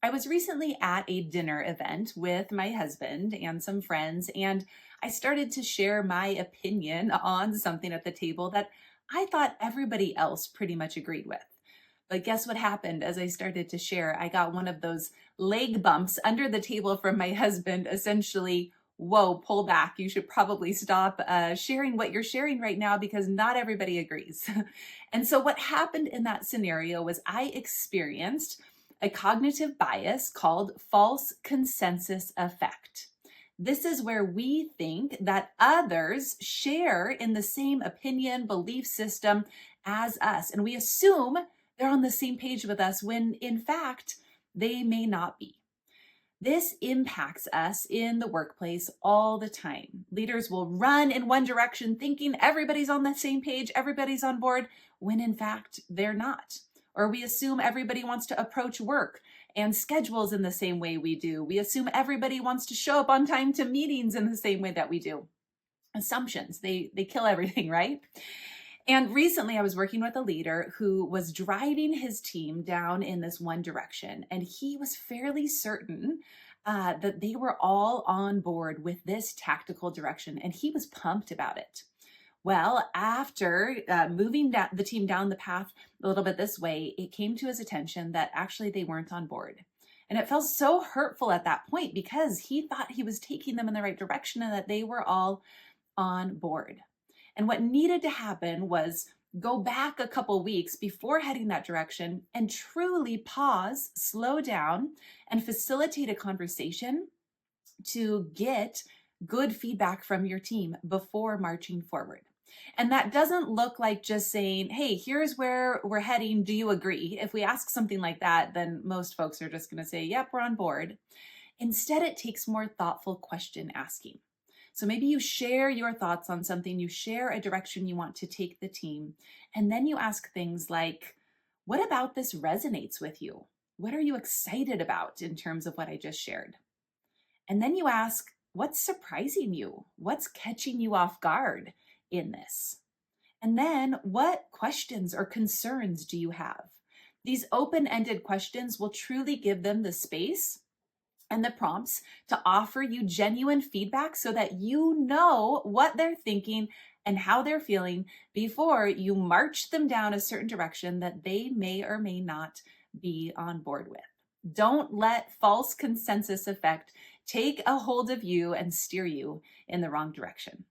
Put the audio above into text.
I was recently at a dinner event with my husband and some friends, and I started to share my opinion on something at the table that I thought everybody else pretty much agreed with. But guess what happened as I started to share? I got one of those leg bumps under the table from my husband, essentially, whoa, pull back. You should probably stop sharing what you're sharing right now because not everybody agrees. And so, what happened in that scenario was I experienced a cognitive bias called false consensus effect. This is where we think that others share in the same opinion, belief system as us, and we assume they're on the same page with us when in fact they may not be. This impacts us in the workplace all the time. Leaders will run in one direction thinking everybody's on the same page, everybody's on board, when in fact they're not. Or we assume everybody wants to approach work and schedules in the same way we do. We assume everybody wants to show up on time to meetings in the same way that we do. Assumptions, they kill everything, right? And recently I was working with a leader who was driving his team down in this one direction. And he was fairly certain that they were all on board with this tactical direction. And he was pumped about it. Well, after moving the team down the path a little bit this way, it came to his attention that actually they weren't on board. And it felt so hurtful at that point because he thought he was taking them in the right direction and that they were all on board. And what needed to happen was go back a couple weeks before heading that direction and truly pause, slow down, and facilitate a conversation to get good feedback from your team before marching forward. And that doesn't look like just saying, hey, here's where we're heading. Do you agree? If we ask something like that, then most folks are just going to say, yep, we're on board. Instead, it takes more thoughtful question asking. So maybe you share your thoughts on something, you share a direction you want to take the team, and then you ask things like, what about this resonates with you? What are you excited about in terms of what I just shared? And then you ask, what's surprising you? What's catching you off guard in this? And then what questions or concerns do you have? These open-ended questions will truly give them the space and the prompts to offer you genuine feedback so that you know what they're thinking and how they're feeling before you march them down a certain direction that they may or may not be on board with. Don't let false consensus effect take a hold of you and steer you in the wrong direction.